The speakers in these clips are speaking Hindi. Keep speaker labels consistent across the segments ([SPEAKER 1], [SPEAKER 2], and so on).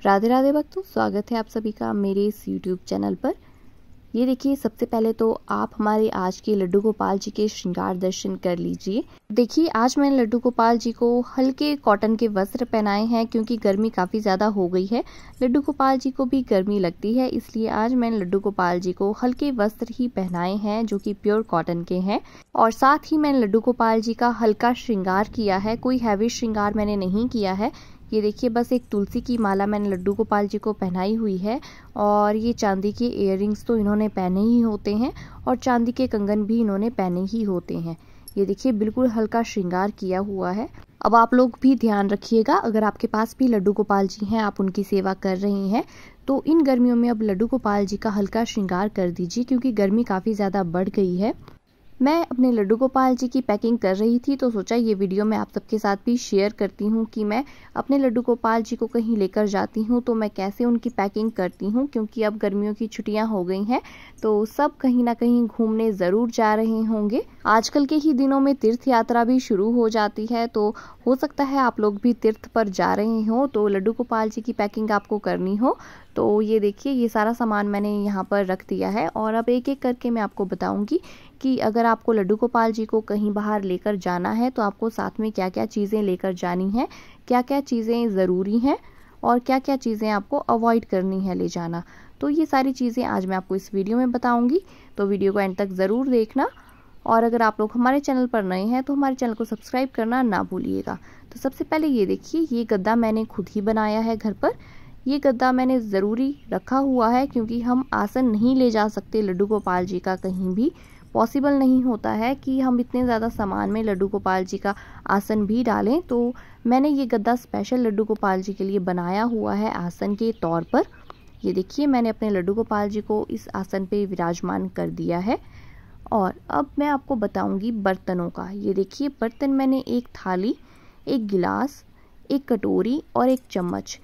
[SPEAKER 1] राधे राधे भक्तों, स्वागत है आप सभी का मेरे इस YouTube चैनल पर। ये देखिए, सबसे पहले तो आप हमारे आज के लड्डू गोपाल जी के श्रृंगार दर्शन कर लीजिए। देखिए, आज मैंने लड्डू गोपाल जी को हल्के कॉटन के वस्त्र पहनाए हैं क्योंकि गर्मी काफ़ी ज़्यादा हो गई है। लड्डू गोपाल जी को भी गर्मी लगती है, इसलिए आज मैंने लड्डू गोपाल जी को हल्के वस्त्र ही पहनाए हैं जो कि प्योर कॉटन के हैं। और साथ ही मैंने लड्डू गोपाल जी का हल्का श्रृंगार किया है, कोई हैवी श्रृंगार मैंने नहीं किया है। ये देखिए, बस एक तुलसी की माला मैंने लड्डू गोपाल जी को पहनाई हुई है और ये चांदी के इयररिंग्स तो इन्होंने पहने ही होते हैं और चांदी के कंगन भी इन्होंने पहने ही होते हैं। ये देखिए, बिल्कुल हल्का श्रृंगार किया हुआ है। अब आप लोग भी ध्यान रखिएगा, अगर आपके पास भी लड्डू गोपाल जी हैं, आप उनकी सेवा कर रहे हैं, तो इन गर्मियों में अब लड्डू गोपाल जी का हल्का श्रृंगार कर दीजिए क्योंकि गर्मी काफ़ी ज़्यादा बढ़ गई है। मैं अपने लड्डू गोपाल जी की पैकिंग कर रही थी तो सोचा ये वीडियो मैं आप सबके साथ भी शेयर करती हूँ कि मैं अपने लड्डू गोपाल जी को कहीं लेकर जाती हूँ तो मैं कैसे उनकी पैकिंग करती हूँ, क्योंकि अब गर्मियों की छुट्टियाँ हो गई हैं तो सब कहीं ना कहीं घूमने ज़रूर जा रहे होंगे। आजकल के ही दिनों में तीर्थ यात्रा भी शुरू हो जाती है, तो हो सकता है आप लोग भी तीर्थ पर जा रहे हो तो लड्डू गोपाल जी की पैकिंग आपको करनी हो। तो ये देखिए, ये सारा सामान मैंने यहाँ पर रख दिया है और अब एक एक करके मैं आपको बताऊंगी कि अगर आपको लड्डू गोपाल जी को कहीं बाहर लेकर जाना है तो आपको साथ में क्या क्या चीज़ें लेकर जानी है, क्या क्या चीज़ें ज़रूरी हैं और क्या क्या चीज़ें आपको अवॉइड करनी है ले जाना। तो ये सारी चीज़ें आज मैं आपको इस वीडियो में बताऊंगी, तो वीडियो को एंड तक ज़रूर देखना। और अगर आप लोग हमारे चैनल पर नए हैं तो हमारे चैनल को सब्सक्राइब करना ना भूलिएगा। तो सबसे पहले ये देखिए, ये गद्दा मैंने खुद ही बनाया है घर पर। ये गद्दा मैंने ज़रूरी रखा हुआ है क्योंकि हम आसन नहीं ले जा सकते लड्डू गोपाल जी का, कहीं भी पॉसिबल नहीं होता है कि हम इतने ज़्यादा सामान में लड्डू गोपाल जी का आसन भी डालें। तो मैंने ये गद्दा स्पेशल लड्डू गोपाल जी के लिए बनाया हुआ है आसन के तौर पर। ये देखिए, मैंने अपने लड्डू गोपाल जी को इस आसन पे विराजमान कर दिया है। और अब मैं आपको बताऊंगी बर्तनों का। ये देखिए, बर्तन मैंने एक थाली, एक गिलास, एक कटोरी और एक चम्मच,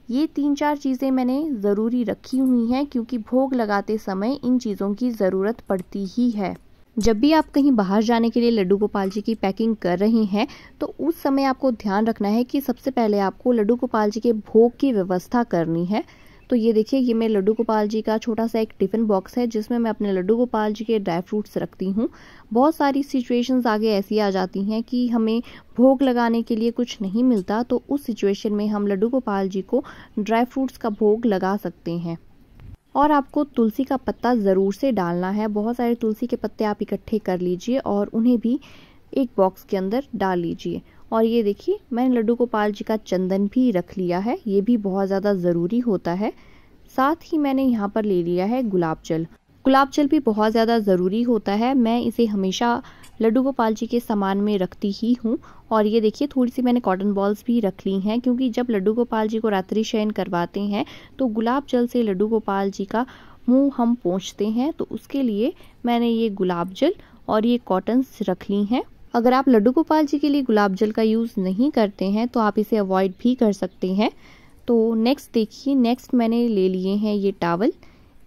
[SPEAKER 1] ये 3-4 चीज़ें मैंने ज़रूरी रखी हुई हैं क्योंकि भोग लगाते समय इन चीज़ों की ज़रूरत पड़ती ही है। जब भी आप कहीं बाहर जाने के लिए लड्डू गोपाल जी की पैकिंग कर रहे हैं तो उस समय आपको ध्यान रखना है कि सबसे पहले आपको लड्डू गोपाल जी के भोग की व्यवस्था करनी है। तो ये देखिए, ये मैं लड्डू गोपाल जी का छोटा सा एक टिफ़िन बॉक्स है जिसमें मैं अपने लड्डू गोपाल जी के ड्राई फ्रूट्स रखती हूँ। बहुत सारी सिचुएशंस आगे ऐसी आ जाती हैं कि हमें भोग लगाने के लिए कुछ नहीं मिलता, तो उस सिचुएशन में हम लड्डू गोपाल जी को ड्राई फ्रूट्स का भोग लगा सकते हैं। और आपको तुलसी का पत्ता ज़रूर से डालना है। बहुत सारे तुलसी के पत्ते आप इकट्ठे कर लीजिए और उन्हें भी एक बॉक्स के अंदर डाल लीजिए। और ये देखिए, मैंने लड्डू गोपाल जी का चंदन भी रख लिया है, ये भी बहुत ज़्यादा ज़रूरी होता है। साथ ही मैंने यहाँ पर ले लिया है गुलाब जल। गुलाब जल भी बहुत ज़्यादा ज़रूरी होता है, मैं इसे हमेशा लड्डू गोपाल जी के सामान में रखती ही हूँ। और ये देखिए, थोड़ी सी मैंने कॉटन बॉल्स भी रख ली हैं क्योंकि जब लड्डू गोपाल जी को रात्रि शयन करवाते हैं तो गुलाब जल से लड्डू गोपाल जी का मुँह हम पोंछते हैं, तो उसके लिए मैंने ये गुलाब जल और ये कॉटन्स रख ली हैं। अगर आप लड्डू गोपाल जी के लिए गुलाब जल का यूज़ नहीं करते हैं तो आप इसे अवॉइड भी कर सकते हैं। तो नेक्स्ट देखिए, नेक्स्ट मैंने ले लिए हैं ये टावल।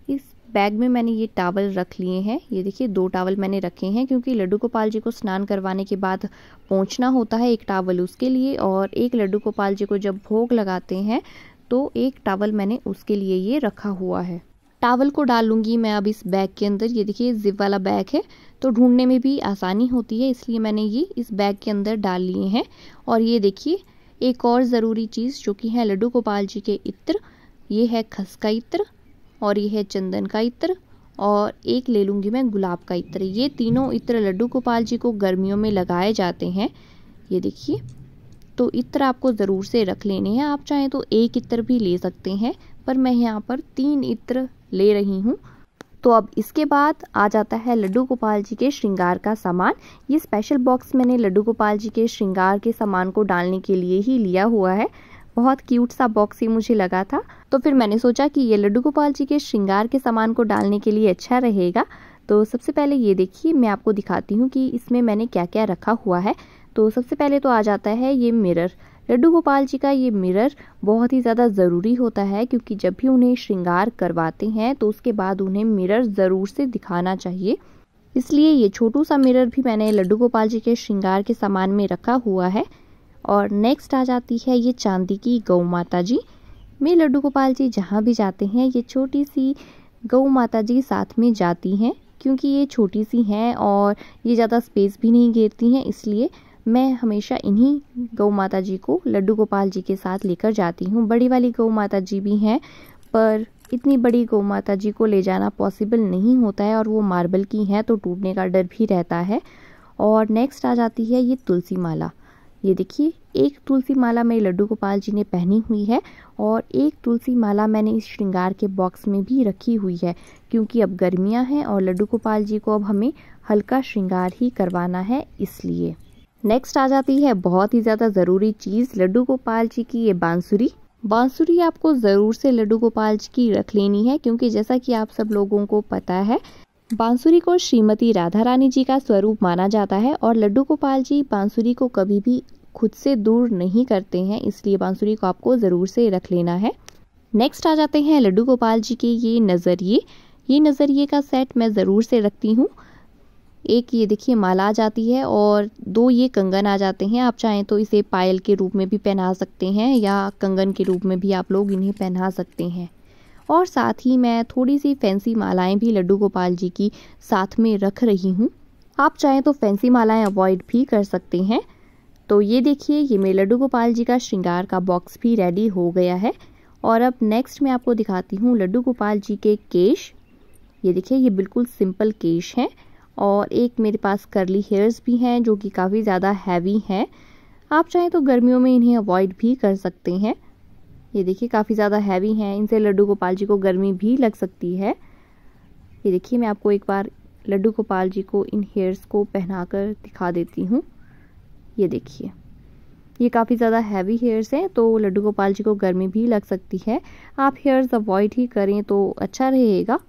[SPEAKER 1] इस बैग में मैंने ये टावल रख लिए हैं। ये देखिए, 2 टावल मैंने रखे हैं क्योंकि लड्डू गोपाल जी को स्नान करवाने के बाद पोंछना होता है, एक टावल उसके लिए और एक लड्डू गोपाल जी को जब भोग लगाते हैं तो एक टावल मैंने उसके लिए ये रखा हुआ है। टावल को डाल लूँगी मैं अब इस बैग के अंदर। ये देखिए, जिप वाला बैग है तो ढूंढने में भी आसानी होती है, इसलिए मैंने ये इस बैग के अंदर डाल लिए हैं। और ये देखिए, एक और ज़रूरी चीज़ जो कि है लड्डू गोपाल जी के इत्र, ये है खस का इत्र और ये है चंदन का इत्र और एक ले लूँगी मैं गुलाब का इत्र। ये तीनों इत्र लड्डू गोपाल जी को गर्मियों में लगाए जाते हैं। ये देखिए, तो इत्र आपको ज़रूर से रख लेने हैं। आप चाहें तो एक इत्र भी ले सकते हैं, पर मैं यहाँ पर 3 इत्र ले रही हूँ। तो अब इसके बाद आ जाता है लड्डू गोपाल जी के श्रृंगार का सामान। ये स्पेशल बॉक्स मैंने लड्डू गोपाल जी के श्रृंगार के सामान को डालने के लिए ही लिया हुआ है। बहुत क्यूट सा बॉक्स ही मुझे लगा था, तो फिर मैंने सोचा कि ये लड्डू गोपाल जी के श्रृंगार के सामान को डालने के लिए अच्छा रहेगा। तो सबसे पहले ये देखिए, मैं आपको दिखाती हूँ कि इसमें मैंने क्या क्या रखा हुआ है। तो सबसे पहले तो आ जाता है ये मिरर। लड्डू गोपाल जी का ये मिरर बहुत ही ज़्यादा ज़रूरी होता है क्योंकि जब भी उन्हें श्रृंगार करवाते हैं तो उसके बाद उन्हें मिरर ज़रूर से दिखाना चाहिए, इसलिए ये छोटू सा मिरर भी मैंने लड्डू गोपाल जी के श्रृंगार के सामान में रखा हुआ है। और नेक्स्ट आ जाती है ये चांदी की गौ माता जी। मेरे लड्डू गोपाल जी जहाँ भी जाते हैं ये छोटी सी गौ माता जी साथ में जाती हैं, क्योंकि ये छोटी सी हैं और ये ज़्यादा स्पेस भी नहीं घेरती हैं, इसलिए मैं हमेशा इन्हीं गौ माता जी को लड्डू गोपाल जी के साथ लेकर जाती हूँ। बड़ी वाली गौ माता जी भी हैं, पर इतनी बड़ी गौ माता जी को ले जाना पॉसिबल नहीं होता है और वो मार्बल की हैं तो टूटने का डर भी रहता है। और नेक्स्ट आ जाती है ये तुलसी माला। ये देखिए, एक तुलसी माला मेरे लड्डू गोपाल जी ने पहनी हुई है और एक तुलसी माला मैंने इस श्रृंगार के बॉक्स में भी रखी हुई है, क्योंकि अब गर्मियां हैं और लड्डू गोपाल जी को अब हमें हल्का श्रृंगार ही करवाना है, इसलिए। नेक्स्ट आ जाती है बहुत ही ज़्यादा ज़रूरी चीज़, लड्डू गोपाल जी की ये बांसुरी। बांसुरी आपको ज़रूर से लड्डू गोपाल जी की रख लेनी है, क्योंकि जैसा कि आप सब लोगों को पता है बांसुरी को श्रीमती राधा रानी जी का स्वरूप माना जाता है और लड्डू गोपाल जी बांसुरी को कभी भी खुद से दूर नहीं करते हैं, इसलिए बांसुरी को आपको ज़रूर से रख लेना है। नेक्स्ट आ जाते हैं लड्डू गोपाल जी के ये नज़रिए। ये नज़रिए का सेट मैं ज़रूर से रखती हूँ। एक ये देखिए माला आ जाती है और 2 ये कंगन आ जाते हैं। आप चाहें तो इसे पायल के रूप में भी पहना सकते हैं या कंगन के रूप में भी आप लोग इन्हें पहना सकते हैं। और साथ ही मैं थोड़ी सी फैंसी मालाएं भी लड्डू गोपाल जी की साथ में रख रही हूँ। आप चाहें तो फैंसी मालाएं अवॉइड भी कर सकते हैं। तो ये देखिए, ये मेरे लड्डू गोपाल जी का श्रृंगार का बॉक्स भी रेडी हो गया है। और अब नेक्स्ट मैं आपको दिखाती हूँ लड्डू गोपाल जी के केश। ये देखिए, ये बिल्कुल सिंपल केश हैं और एक मेरे पास कर्ली हेयर्स भी हैं जो कि काफ़ी ज़्यादा हैवी हैं। आप चाहें तो गर्मियों में इन्हें अवॉइड भी कर सकते हैं। ये देखिए, काफ़ी ज़्यादा हैवी हैं, इनसे लड्डू गोपाल जी को गर्मी भी लग सकती है। ये देखिए, मैं आपको एक बार लड्डू गोपाल जी को इन हेयर्स को पहनाकर दिखा देती हूँ। ये देखिए, ये काफ़ी ज़्यादा हैवी हेयर्स हैं तो लड्डू गोपाल जी को गर्मी भी लग सकती है। आप हेयर्स अवॉइड ही करें तो अच्छा रहेगा।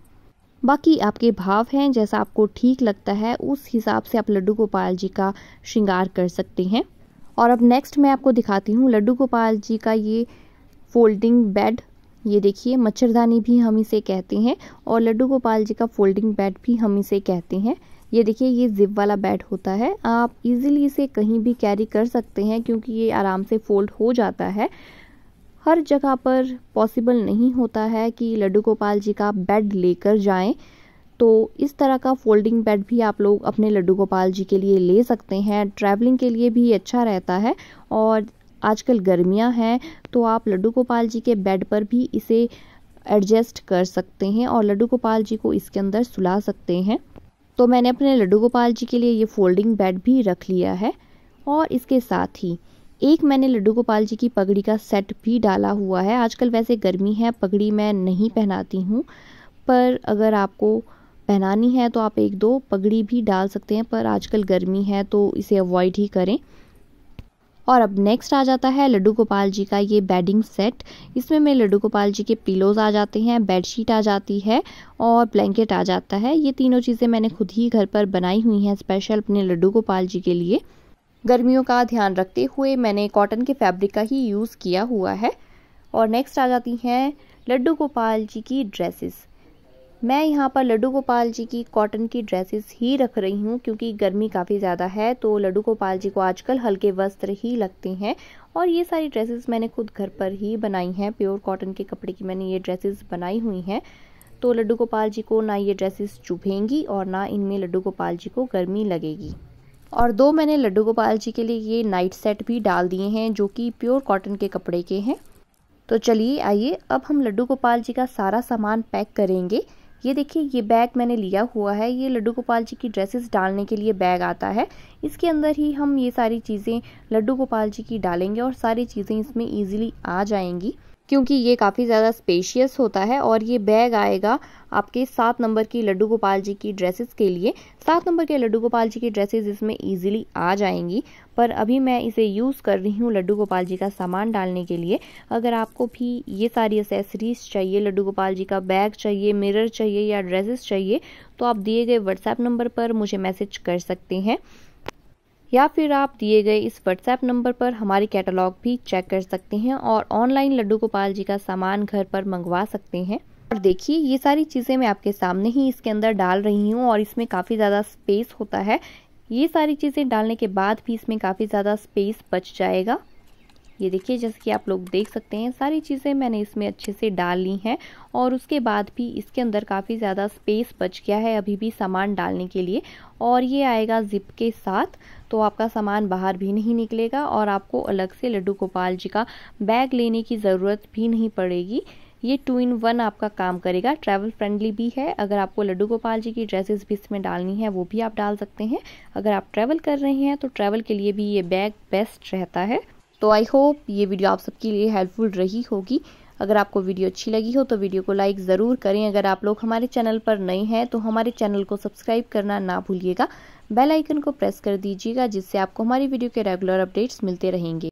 [SPEAKER 1] बाकी आपके भाव हैं, जैसा आपको ठीक लगता है उस हिसाब से आप लड्डू गोपाल जी का श्रृंगार कर सकते हैं। और अब नेक्स्ट मैं आपको दिखाती हूँ लड्डू गोपाल जी का ये फोल्डिंग बेड। ये देखिए, मच्छरदानी भी हम इसे कहते हैं और लड्डू गोपाल जी का फोल्डिंग बेड भी हम इसे कहते हैं। ये देखिए, ये जिप वाला बेड होता है। आप इजीली इसे कहीं भी कैरी कर सकते हैं क्योंकि ये आराम से फोल्ड हो जाता है। हर जगह पर पॉसिबल नहीं होता है कि लड्डू गोपाल जी का बेड लेकर जाएं, तो इस तरह का फोल्डिंग बेड भी आप लोग अपने लड्डू गोपाल जी के लिए ले सकते हैं। ट्रैवलिंग के लिए भी अच्छा रहता है और आजकल गर्मियां हैं तो आप लड्डू गोपाल जी के बेड पर भी इसे एडजस्ट कर सकते हैं और लड्डू गोपाल जी को इसके अंदर सुला सकते हैं। तो मैंने अपने लड्डू गोपाल जी के लिए ये फोल्डिंग बेड भी रख लिया है। और इसके साथ ही एक मैंने लड्डू गोपाल जी की पगड़ी का सेट भी डाला हुआ है। आजकल वैसे गर्मी है, पगड़ी मैं नहीं पहनाती हूँ, पर अगर आपको पहनानी है तो आप 1-2 पगड़ी भी डाल सकते हैं, पर आजकल गर्मी है तो इसे अवॉइड ही करें। और अब नेक्स्ट आ जाता है लड्डू गोपाल जी का ये बेडिंग सेट। इसमें मेरे लड्डू गोपाल जी के पिलोज आ जाते हैं, बेडशीट आ जाती है और ब्लैंकेट आ जाता है। ये तीनों चीज़ें मैंने खुद ही घर पर बनाई हुई हैं स्पेशल अपने लड्डू गोपाल जी के लिए। गर्मियों का ध्यान रखते हुए मैंने कॉटन के फैब्रिक का ही यूज़ किया हुआ है। और नेक्स्ट आ जाती हैं लड्डू गोपाल जी की ड्रेसेस। मैं यहाँ पर लड्डू गोपाल जी की कॉटन की ड्रेसेस ही रख रही हूँ क्योंकि गर्मी काफ़ी ज़्यादा है तो लड्डू गोपाल जी को आजकल हल्के वस्त्र ही लगते हैं। और ये सारी ड्रेसेस मैंने खुद घर पर ही बनाई हैं, प्योर कॉटन के कपड़े की मैंने ये ड्रेसेस बनाई हुई हैं। तो लड्डू गोपाल जी को ना ये ड्रेसेस चुभेंगी और ना इनमें लड्डू गोपाल जी को गर्मी लगेगी। और 2 मैंने लड्डू गोपाल जी के लिए ये नाइट सेट भी डाल दिए हैं जो कि प्योर कॉटन के कपड़े के हैं। तो चलिए आइए अब हम लड्डू गोपाल जी का सारा सामान पैक करेंगे। ये देखिए, ये बैग मैंने लिया हुआ है, ये लड्डू गोपाल जी की ड्रेसेस डालने के लिए बैग आता है। इसके अंदर ही हम ये सारी चीज़ें लड्डू गोपाल जी की डालेंगे और सारी चीज़ें इसमें ईजिली आ जाएंगी क्योंकि ये काफ़ी ज़्यादा स्पेशियस होता है। और ये बैग आएगा आपके 7 नंबर की लड्डू गोपाल जी की ड्रेसेस के लिए। 7 नंबर के लड्डू गोपाल जी की ड्रेसेस इसमें ईजिली आ जाएंगी, पर अभी मैं इसे यूज़ कर रही हूँ लड्डू गोपाल जी का सामान डालने के लिए। अगर आपको भी ये सारी एसेसरीज चाहिए, लड्डू गोपाल जी का बैग चाहिए, मिरर चाहिए या ड्रेसेस चाहिए, तो आप दिए गए व्हाट्सएप नंबर पर मुझे मैसेज कर सकते हैं या फिर आप दिए गए इस व्हाट्सएप नंबर पर हमारी कैटलॉग भी चेक कर सकते हैं और ऑनलाइन लड्डू गोपाल जी का सामान घर पर मंगवा सकते हैं। और देखिए, ये सारी चीज़ें मैं आपके सामने ही इसके अंदर डाल रही हूँ और इसमें काफ़ी ज़्यादा स्पेस होता है। ये सारी चीज़ें डालने के बाद भी इसमें काफ़ी ज़्यादा स्पेस बच जाएगा। ये देखिए जैसे कि आप लोग देख सकते हैं सारी चीज़ें मैंने इसमें अच्छे से डाल ली हैं और उसके बाद भी इसके अंदर काफ़ी ज़्यादा स्पेस बच गया है अभी भी सामान डालने के लिए। और ये आएगा जिप के साथ, तो आपका सामान बाहर भी नहीं निकलेगा और आपको अलग से लड्डू गोपाल जी का बैग लेने की ज़रूरत भी नहीं पड़ेगी। ये 2 in 1 आपका काम करेगा। ट्रैवल फ्रेंडली भी है। अगर आपको लड्डू गोपाल जी की ड्रेसेस भी इसमें डालनी है वो भी आप डाल सकते हैं। अगर आप ट्रैवल कर रहे हैं तो ट्रैवल के लिए भी ये बैग बेस्ट रहता है। तो आई होप ये वीडियो आप सबके लिए हेल्पफुल रही होगी। अगर आपको वीडियो अच्छी लगी हो तो वीडियो को लाइक ज़रूर करें। अगर आप लोग हमारे चैनल पर नए हैं तो हमारे चैनल को सब्सक्राइब करना ना भूलिएगा। बेल आइकन को प्रेस कर दीजिएगा जिससे आपको हमारी वीडियो के रेगुलर अपडेट्स मिलते रहेंगे।